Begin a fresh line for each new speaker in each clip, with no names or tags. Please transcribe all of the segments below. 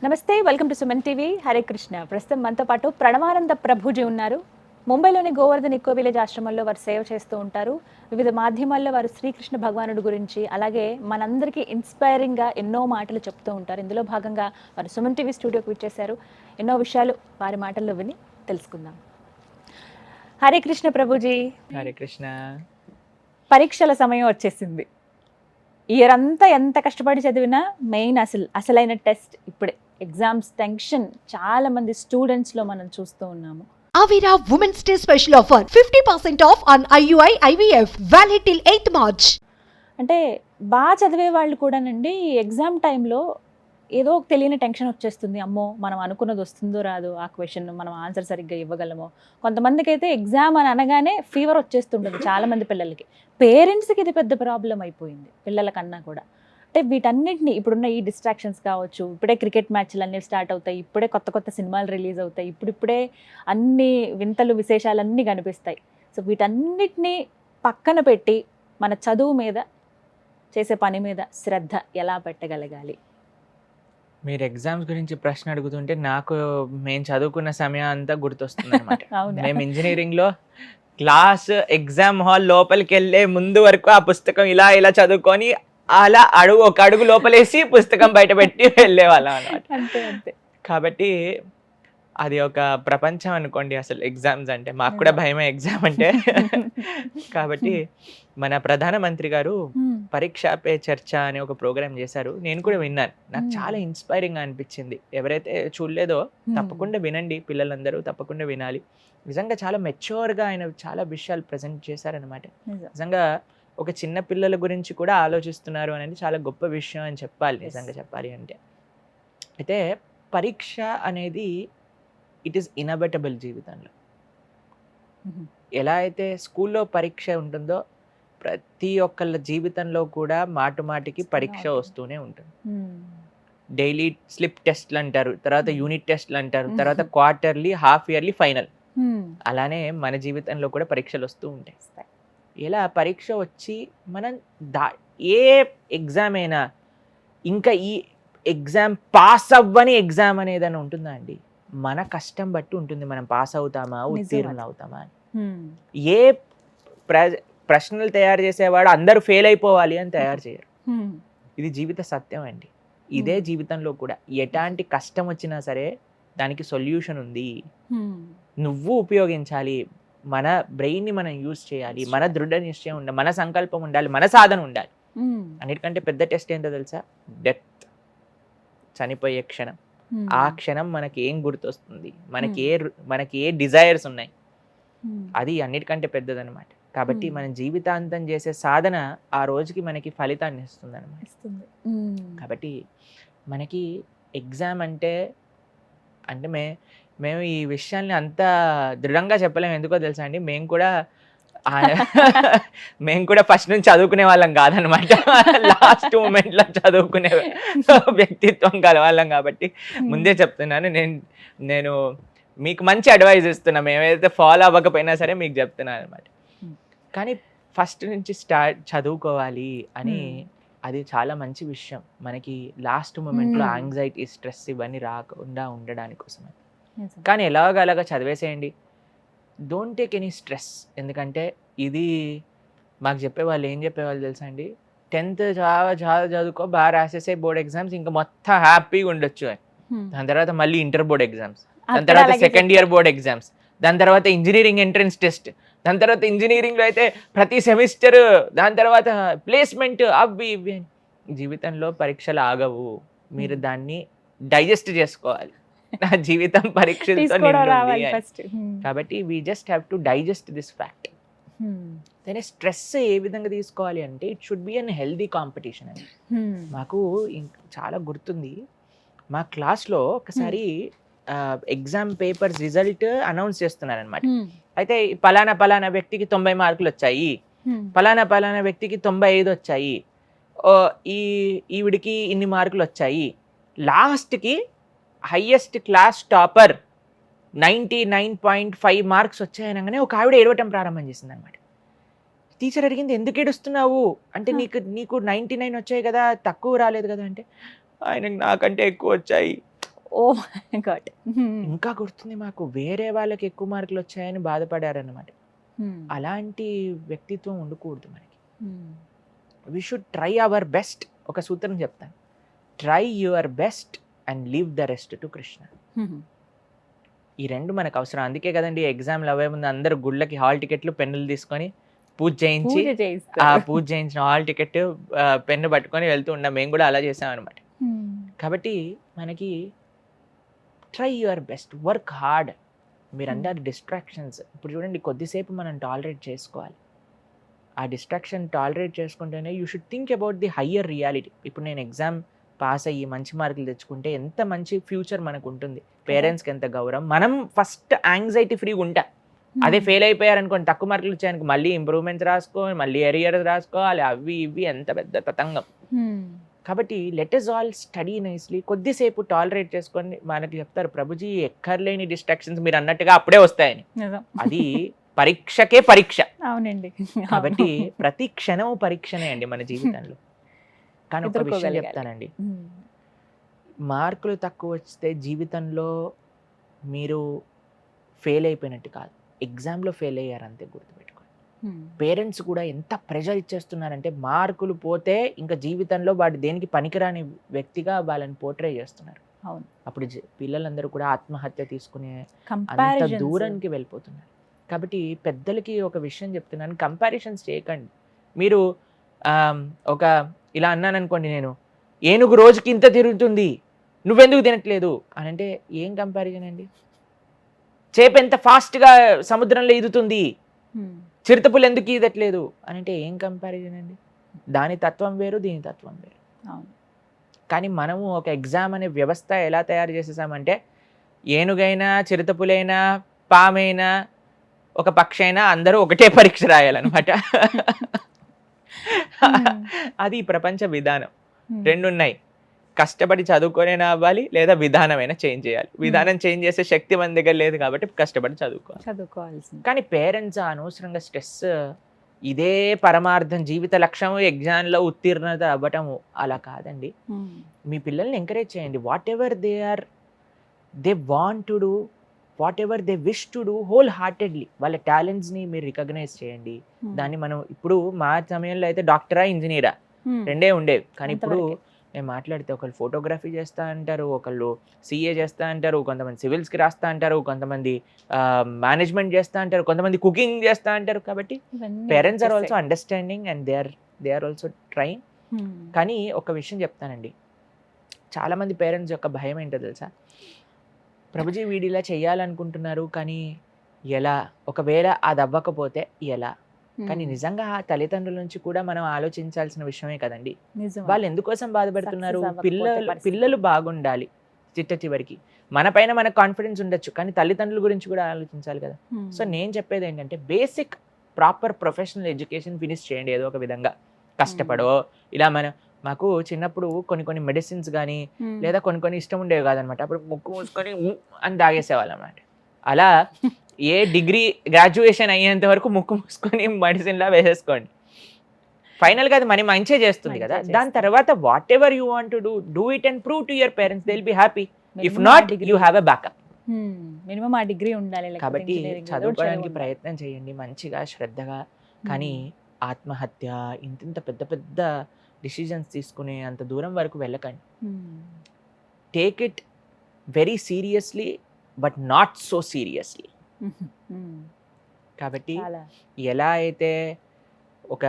నమస్తే, welcome to Suman TV. Hare Krishna. ప్రస్తుతం మనతో పాటు ప్రణవానంద ప్రభుజీ ఉన్నారు. ముంబైలోని గోవర్ధన్ ఇకో విలేజ్ ఆశ్రమంలో వారు సేవ చేస్తూ ఉంటారు. వివిధ మాధ్యమాల్లో వారు శ్రీకృష్ణ భగవానుడి గురించి, అలాగే మనందరికీ ఇన్స్పైరింగ్గా ఎన్నో మాటలు చెప్తూ ఉంటారు. ఇందులో భాగంగా వారు సుమన్ టీవీ స్టూడియోకి విచ్చేశారు. ఎన్నో విషయాలు వారి మాటల్లో విని తెలుసుకుందాం. హరే కృష్ణ ప్రభుజీ.
హరే కృష్ణ.
పరీక్షల సమయం వచ్చేసింది. ఇయర్ అంతా ఎంత కష్టపడి చదివినా మెయిన్ అసలైన టెస్ట్ ఇప్పుడే. ఎగ్జామ్స్ టెన్షన్ చాలా మంది స్టూడెంట్స్లో మనం చూస్తూ ఉన్నాము.
Avira Women's Day special offer 50% off on IUI IVF valid till 8th March.
అంటే బాగా చదివే వాళ్ళు కూడానండి ఎగ్జామ్ టైంలో ఏదో ఒక తెలియని టెన్షన్ వచ్చేస్తుంది. అమ్మో, మనం అనుకున్నది వస్తుందో రాదో, ఆ క్వశ్చన్ మనం ఆన్సర్ సరిగ్గా ఇవ్వగలమో. కొంతమందికి అయితే ఎగ్జామ్ అని అనగానే ఫీవర్ వచ్చేస్తుంటుంది చాలామంది పిల్లలకి. పేరెంట్స్కి ఇది పెద్ద ప్రాబ్లం అయిపోయింది, పిల్లల కన్నా కూడా. అంటే వీటన్నిటిని ఇప్పుడున్న ఈ డిస్ట్రాక్షన్స్ కావచ్చు, ఇప్పుడే క్రికెట్ మ్యాచ్లు అన్నీ స్టార్ట్ అవుతాయి, ఇప్పుడే కొత్త కొత్త సినిమాలు రిలీజ్ అవుతాయి, ఇప్పుడిప్పుడే అన్ని వింతలు విశేషాలన్నీ కనిపిస్తాయి. సో వీటన్నిటినీ పక్కన పెట్టి మన చదువు మీద, చేసే పని మీద శ్రద్ధ ఎలా పెట్టగలగాలి?
మీరు ఎగ్జామ్స్ గురించి ప్రశ్న అడుగుతుంటే నాకు మేము చదువుకున్న సమయం అంతా గుర్తొస్తుంది అనమాట.
అవునా?
మేము ఇంజనీరింగ్లో క్లాస్ ఎగ్జామ్ హాల్ లోపలికి వెళ్ళే ముందు వరకు ఆ పుస్తకం ఇలా ఇలా చదువుకొని అలా ఒక అడుగు లోపలేసి పుస్తకం బయట పెట్టి వెళ్ళేవాళ్ళం అనమాట.
అంతే అంతే.
కాబట్టి అది ఒక ప్రపంచం అనుకోండి అసలు ఎగ్జామ్స్ అంటే. మాకు కూడా భయమే ఎగ్జామ్ అంటే. కాబట్టి మన ప్రధానమంత్రి గారు పరీక్ష పే చర్చ అనే ఒక ప్రోగ్రామ్ చేశారు. నేను కూడా విన్నాను. నాకు చాలా ఇన్స్పైరింగ్ అనిపించింది. ఎవరైతే చూడలేదో తప్పకుండా వినండి, పిల్లలందరూ తప్పకుండా వినాలి. నిజంగా చాలా మెచ్యూర్గా ఆయన చాలా విషయాలు ప్రజెంట్ చేశారనమాట. నిజంగా ఒక చిన్న పిల్లల గురించి కూడా ఆలోచిస్తున్నారు అనేది చాలా గొప్ప విషయం అని చెప్పాలి, నిజంగా చెప్పాలి అంటే. అయితే పరీక్ష అనేది ఇట్ ఈస్ ఇన్ఎవిటబుల్ జీవితంలో. ఎలా అయితే స్కూల్లో పరీక్ష ఉంటుందో ప్రతి ఒక్కళ్ళ జీవితంలో కూడా మాటికి పరీక్ష వస్తూనే ఉంటుంది. డైలీ స్లిప్ టెస్ట్లు అంటారు, తర్వాత యూనిట్ టెస్ట్లు అంటారు, తర్వాత క్వార్టర్లీ, హాఫ్ ఇయర్లీ, ఫైనల్. అలానే మన జీవితంలో కూడా పరీక్షలు వస్తూ ఉంటాయి. ఇలా పరీక్ష వచ్చి మనం ఏ ఎగ్జామ్ అయినా, ఇంకా ఈ ఎగ్జామ్ పాస్ అవ్వని ఎగ్జామ్ అనేదని ఉంటుందా అండి? మన కష్టం బట్టి ఉంటుంది మనం పాస్ అవుతామా, ఉత్తీర్ణులు అవుతామా అని. ఏ ప్రశ్నలు తయారు చేసేవాడు అందరూ ఫెయిల్ అయిపోవాలి అని తయారు చేయరు. ఇది జీవిత సత్యం అండి. ఇదే జీవితంలో కూడా ఎలాంటి కష్టం వచ్చినా సరే దానికి సొల్యూషన్ ఉంది. నువ్వు ఉపయోగించాలి, మన బ్రెయిన్ని మనం యూజ్ చేయాలి, మన దృఢ నిశ్చయం ఉండాలి, మన సంకల్పం ఉండాలి, మన సాధన ఉండాలి. అన్నిటికంటే పెద్ద టెస్ట్ ఏంటో తెలుసా? డెత్, చనిపోయే క్షణం. ఆ క్షణం మనకి ఏం గుర్తొస్తుంది, మనకి ఏ డిజైర్స్ ఉన్నాయి, అది అన్నిటికంటే పెద్దదన్నమాట. కాబట్టి మన జీవితాంతం చేసే సాధన ఆ రోజుకి మనకి ఫలితాన్ని ఇస్తుంది అనమాట. కాబట్టి మనకి ఎగ్జామ్ అంటే మేము ఈ విషయాల్ని అంత దృఢంగా చెప్పలేము. ఎందుకో తెలుసా అండి, మేము కూడా ఫస్ట్ నుంచి చదువుకునే వాళ్ళం కాదనమాట. లాస్ట్ మూమెంట్లో చదువుకునే వ్యక్తిత్వం కలవాళ్ళం. కాబట్టి ముందే చెప్తున్నాను, నేను మీకు మంచి అడ్వైజ్ ఇస్తున్నా. మేమైతే ఫాలో అవ్వకపోయినా సరే మీకు చెప్తున్నాను అనమాట. కానీ ఫస్ట్ నుంచి చదువుకోవాలి అని, అది చాలా మంచి విషయం. మనకి లాస్ట్ మూమెంట్లో యాంగ్జైటీ, స్ట్రెస్ ఇవన్నీ రాకుండా ఉండడానికి కోసమే. కానీ ఎలాగలాగా చదివేసేయండి, డోంట్ టేక్ ఎనీ స్ట్రెస్. ఎందుకంటే ఇది మాకు చెప్పేవాళ్ళు ఏం చెప్పేవాళ్ళు తెలుసా అండి, 10th చాలా చదువుకో, బాగా రాసేసే బోర్డ్ ఎగ్జామ్స్, ఇంకా మొత్తం హ్యాపీగా ఉండొచ్చు అని. దాని తర్వాత మళ్ళీ ఇంటర్ బోర్డ్ ఎగ్జామ్స్, దాని తర్వాత సెకండ్ ఇయర్ బోర్డ్ ఎగ్జామ్స్, దాని తర్వాత ఇంజనీరింగ్ ఎంట్రన్స్ టెస్ట్, దాని తర్వాత ఇంజనీరింగ్లో అయితే ప్రతి సెమిస్టర్, దాని తర్వాత ప్లేస్మెంట్, అవి ఇవి అని. జీవితంలో పరీక్షలు ఆగవు, మీరు దాన్ని డైజెస్ట్ చేసుకోవాలి. నా జీవితం పరీక్షలతో నిండి. కాబట్టి we just have to digest this fact. దాని స్ట్రెస్ ఏ విధంగా తీసుకోవాలి అంటే, it should be an healthy competition అని. మాకు చాలా గుర్తుంది, మా క్లాస్లో ఒకసారి ఎగ్జామ్ పేపర్స్ రిజల్ట్ అనౌన్స్ చేస్తున్నారనమాట. అయితే పలానా వ్యక్తికి 90 మార్కులు వచ్చాయి, పలానా వ్యక్తికి 95 వచ్చాయి, ఈవిడికి ఇన్ని మార్కులు వచ్చాయి. లాస్ట్కి హైయెస్ట్ క్లాస్ టాపర్ 99.5 మార్క్స్ వచ్చాయనగానే ఒక ఆవిడ ఏడవటం ప్రారంభం చేసింది అనమాట. టీచర్ అడిగింది, ఎందుకు ఏడుస్తున్నావు అంటే, నీకు 99 వచ్చాయి కదా, తక్కువ రాలేదు కదా అంటే, ఆయనకు నాకంటే ఎక్కువ వచ్చాయి,
ఓ మై గాడ్.
ఇంకా గుర్తుంది మాకు, వేరే వాళ్ళకి ఎక్కువ మార్కులు వచ్చాయని బాధపడారన్నమాట. అలాంటి వ్యక్తిత్వం ఉండకూడదు మనకి. We should try our best. ఒక సూత్రం చెప్తాను, try your best and leave the rest to Krishna. ఈ రెండు మనకు అవసరం. అందుకే కదండి ఎగ్జామ్లు అవే ముందు అందరూ గుళ్ళకి హాల్ టికెట్లు పెన్నులు తీసుకొని పూజ చేయించి, ఆ పూజ చేయించిన హాల్ టికెట్ పెన్ను పట్టుకొని వెళ్తూ ఉన్నాం. మేము కూడా అలా చేసాం అనమాట. కాబట్టి మనకి try your best, work hard. మీరు అందరు డిస్ట్రాక్షన్స్ ఇప్పుడు చూడండి, కొద్దిసేపు మనం టాలరేట్ చేసుకోవాలి. ఆ డిస్ట్రాక్షన్ టాలరేట్ చేసుకుంటేనే you should think about the higher reality. ఇప్పుడు నేను ఎగ్జామ్ పాస్ అయ్యి మంచి మార్కులు తెచ్చుకుంటే ఎంత మంచి ఫ్యూచర్ మనకు ఉంటుంది, పేరెంట్స్కి ఎంత గౌరవం. మనం ఫస్ట్ యాంగ్జైటీ ఫ్రీగా ఉంటాం. అదే ఫెయిల్ అయిపోయారనుకోండి, తక్కువ మార్కులు వచ్చాయనుకో, మళ్ళీ ఇంప్రూవ్మెంట్స్ రాసుకోవాలి, మళ్ళీ ఎరియర్ రాసుకోవాలి, అవి ఇవి ఎంత పెద్ద తతంగం. కాబట్టి let us all study nicely. కొద్దిసేపు టాలరేట్ చేసుకొని, మనకి చెప్తారు ప్రభుజీ ఎక్కర్లేని డిస్ట్రాక్షన్స్ మీరు అన్నట్టుగా అప్పుడే వస్తాయని. అది పరీక్షకే పరీక్ష.
అవునండి.
కాబట్టి ప్రతి క్షణం పరీక్షనే అండి మన జీవితంలో. కానీ ఒక విషయం చెప్తానండి, మార్కులు తక్కువ వస్తే జీవితంలో మీరు ఫెయిల్ అయిపోయినట్టు కాదు, ఎగ్జామ్లో ఫెయిల్ అయ్యారు అంతే, గుర్తుపెట్టుకోండి. పేరెంట్స్ కూడా ఎంత ప్రెషర్ ఇచ్చేస్తున్నారంటే, మార్కులు పోతే ఇంకా జీవితంలో వాడు దేనికి పనికిరాని వ్యక్తిగా వాళ్ళని పోర్ట్రే చేస్తున్నారు.
అవును.
అప్పుడు పిల్లలందరూ కూడా ఆత్మహత్య తీసుకునే అంత
Comparisons.
దూరానికి వెళ్ళిపోతున్నారు. కాబట్టి పెద్దలకి ఒక విషయం చెప్తున్నాను, కంపారిజన్స్ చేయకండి. మీరు ఒక ఇలా అన్నాను అనుకోండి, నేను ఏనుగు రోజుకి ఇంత తిరుగుతుంది నువ్వెందుకు తినట్లేదు అని అంటే ఏం కంపారిజన్ అండి? చేప ఎంత ఫాస్ట్గా సముద్రంలో ఈదుతుంది, చిరుతపులు ఎందుకు ఈదట్లేదు అని అంటే ఏం కంపారిజన్ అండి? దాని తత్వం వేరు, దీని తత్వం వేరు.
అవును.
కానీ మనము ఒక ఎగ్జామ్ అనే వ్యవస్థ ఎలా తయారు చేసేసామంటే, ఏనుగైనా చిరుతపులైనా పామైనా ఒక పక్షి అయినా అందరూ ఒకటే పరీక్ష రాయాలన్నమాట. అది ప్రపంచ విధానం. రెండు ఉన్నాయి, కష్టపడి చదువుకోనైనా అవ్వాలి, లేదా విధానమైనా చేంజ్ చేయాలి. విధానం చేంజ్ చేసే శక్తి మన దగ్గర లేదు కాబట్టి కష్టపడి చదువుకోవాల్సింది. కానీ పేరెంట్స్ అనవసరంగా స్ట్రెస్, ఇదే పరమార్థం, జీవిత లక్ష్యం ఎగ్జామ్లో ఉత్తీర్ణత అవ్వటము, అలా కాదండి. మీ పిల్లల్ని ఎంకరేజ్ చేయండి. What ever they want to do, what ever they wish to do whole heartedly, వాళ్ళ టాలెంట్స్ని మీరు రికగ్నైజ్ చేయండి. దాన్ని మనం ఇప్పుడు మా సమయంలో అయితే డాక్టరా ఇంజనీరా రెండే ఉండేవి. కానీ ఇప్పుడు నేను మాట్లాడితే ఒకళ్ళు ఫోటోగ్రఫీ చేస్తా అంటారు, ఒకళ్ళు సిఏ చేస్తా అంటారు, కొంతమంది సివిల్స్కి రాస్తా అంటారు, కొంతమంది మేనేజ్మెంట్ చేస్తా అంటారు, కొంతమంది కుకింగ్ చేస్తా అంటారు. కాబట్టి parents are also understanding and they are also train. కానీ ఒక విషయం చెప్తానండి, చాలామంది పేరెంట్స్ యొక్క భయం ఏంటో తెలుసా? ప్రభుజీ వీడిలా చేయాలనుకుంటున్నారు కానీ ఎలా, ఒకవేళ అది అవ్వకపోతే ఎలా? కానీ నిజంగా ఆ తల్లిదండ్రుల నుంచి కూడా మనం ఆలోచించాల్సిన విషయమే కదండి. వాళ్ళు ఎందుకోసం బాధపడుతున్నారు? పిల్లలు బాగుండాలి చిట్ట చివరికి. మన పైన మనకు కాన్ఫిడెన్స్ ఉండొచ్చు, కానీ తల్లిదండ్రుల గురించి కూడా ఆలోచించాలి కదా. సో నేను చెప్పేది ఏంటంటే, basic proper professional education finish చేయండి ఏదో ఒక విధంగా, కష్టపడో. ఇలా మాకు చిన్నప్పుడు కొన్ని మెడిసిన్స్ కానీ లేదా కొన్ని ఇష్టం ఉండేవి కాదనమాట. అప్పుడు ముక్కు మూసుకొని అని తాగేసేవాళ్ళం అన్నమాట. అలా ఏ డిగ్రీ గ్రాడ్యుయేషన్ అయ్యేంత వరకు ముక్కు మూసుకొని మెడిసిన్లా వేసేసుకోండి. ఫైనల్గా అది మంచిగా చేస్తుంది కదా. దాని తర్వాత what ever you want to do it and prove to your parents, they will be happy. If not, you have a backup.
Minimum ఆ డిగ్రీ ఉండాలి.
కాబట్టి చదువుకోవడానికి ప్రయత్నం చేయండి మంచిగా, శ్రద్ధగా. కానీ ఆత్మహత్య, ఇంత పెద్ద పెద్ద డిసిజన్స్ తీసుకునే అంత దూరం వరకు వెళ్ళకండి. Take it very seriously but not so seriously. కాబట్టి ఎలా అయితే ఒక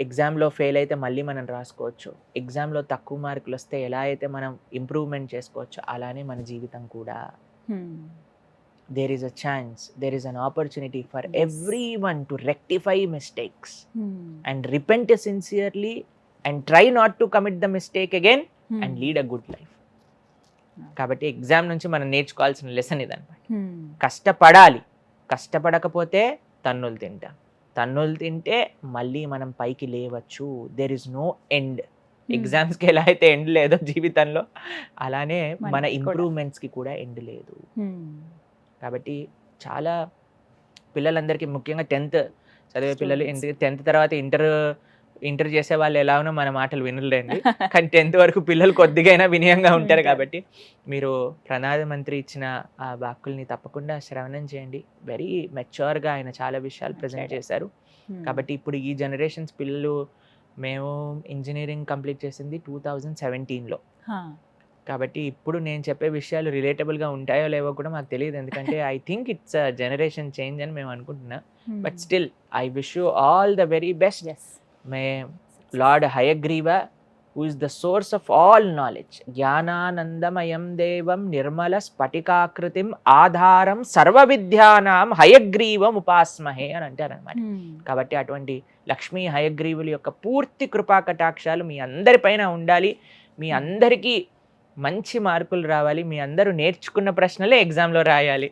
ఎగ్జామ్లో ఫెయిల్ అయితే మళ్ళీ మనం రాసుకోవచ్చు, ఎగ్జామ్లో తక్కువ మార్కులు వస్తే ఎలా అయితే మనం ఇంప్రూవ్మెంట్ చేసుకోవచ్చు, అలానే మన జీవితం కూడా. there is a chance, there is an opportunity for everyone to rectify mistakes and repent sincerely and try not to commit the mistake again and lead a good life. కాబట్టి ఎగ్జామ్ నుంచి మనం నేర్చుకోవాల్సిన lesson ఇదన్నమాట. కష్టపడాలి, కష్టపడకపోతే తన్నులు తింటే మళ్ళీ మనం పైకి లేవచ్చు. there is no end. ఎగ్జామ్స్కి ఎలా అయితే ఎండ్ లేదో జీవితంలో, అలానే మన ఇంప్రూవ్మెంట్స్కి కూడా ఎండ్ లేదు. కాబట్టి చాలా పిల్లలందరికీ, ముఖ్యంగా 10th చదివే పిల్లలు, 10th తర్వాత ఇంటర్ ఇంటర్ చేసే వాళ్ళు ఎలా ఉన్నా మన మాటలు వినలేండి. కానీ 10th వరకు పిల్లలు కొద్దిగైనా వినయంగా ఉంటారు
ఉంటారు.
కాబట్టి మీరు ప్రధానమంత్రి ఇచ్చిన ఆ వాక్కుల్ని తప్పకుండా శ్రవణం చేయండి. వెరీ మెచ్యూర్‌గా ఆయన చాలా విషయాలు ప్రెజెంట్ చేశారు. కాబట్టి ఇప్పుడు ఈ జనరేషన్స్ పిల్లలు మేము ఇంజినీరింగ్ కంప్లీట్ చేసింది 2017లో. కాబట్టి ఇప్పుడు నేను చెప్పే విషయాలు రిలేటబుల్‌గా ఉంటాయో లేవో కూడా మాకు తెలీదు. ఎందుకంటే I think it's a generation change అని మేము అనుకుంటున్నాం. But still I wish you all the very best. May lord Hayagriva, who is the source of all knowledge, జ్ఞానానందమయం దేవం నిర్మల స్ఫటికాకృతిం ఆధారం సర్వ విద్యానాం హయగ్రీవం ఉపాస్మహే అని అంటారనమాట. కాబట్టి అటువంటి లక్ష్మీ హయగ్రీవుల యొక్క పూర్తి కృపా కటాక్షాలు మీ అందరిపైన ఉండాలి. మీ అందరికీ మంచి మార్కులు రావాలి. మీ అందరూ నేర్చుకున్న ప్రశ్నలే ఎగ్జామ్లో రాయాలి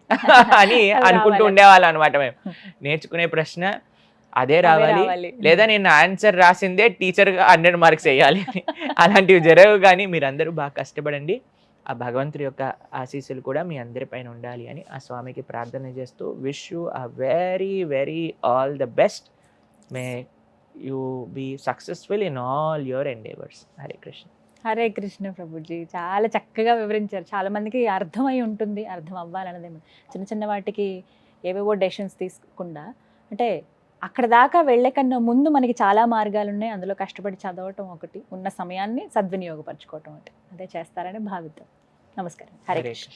అని అనుకుంటూ ఉండేవాళ్ళం అనమాట. మేము నేర్చుకునే ప్రశ్న అదే రావాలి, లేదా నేను ఆన్సర్ రాసిందే టీచర్ 100 మార్క్స్ వేయాలి. అలాంటివి జరగవు. కానీ మీరందరూ బాగా కష్టపడండి. ఆ భగవంతుడి యొక్క ఆశీస్సులు కూడా మీ అందరిపైన ఉండాలి అని ఆ స్వామికి ప్రార్థన చేస్తూ wish you a very very all the best. May you be successful in all your endeavours. Hare Krishna.
Hare Krishna Prabhuji, చాలా చక్కగా వివరించారు. చాలా మందికి అర్థమై ఉంటుంది, అర్థం అవ్వాలన్నదే. చిన్న చిన్న వాటికి ఏవేవో డెసిషన్స్ తీసుకోకుండా, అంటే అక్కడ దాకా వెళ్ళే కన్నా ముందు మనకి చాలా మార్గాలు ఉన్నాయి. అందులో కష్టపడి చదవటం ఒకటి, ఉన్న సమయాన్ని సద్వినియోగపరచుకోవటం ఒకటి, అదే చేస్తారని భావిద్దాం. నమస్కారం. హరే కృష్ణ.